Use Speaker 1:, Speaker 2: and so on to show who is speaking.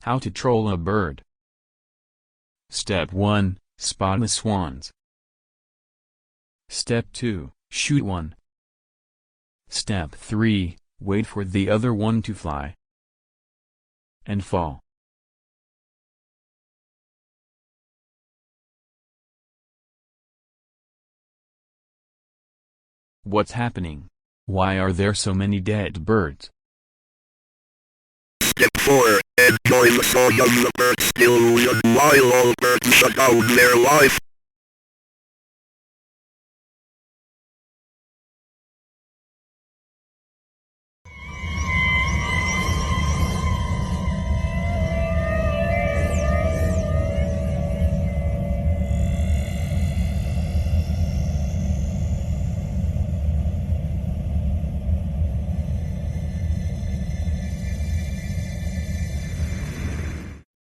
Speaker 1: How to troll a bird. Step 1, spot the swans. Step 2, shoot one. Step 3, wait for the other one to fly and fall. What's happening? Why are there so many dead birds?
Speaker 2: Step 4. Enjoy the song of the birds Delusion while all birds shut down their life.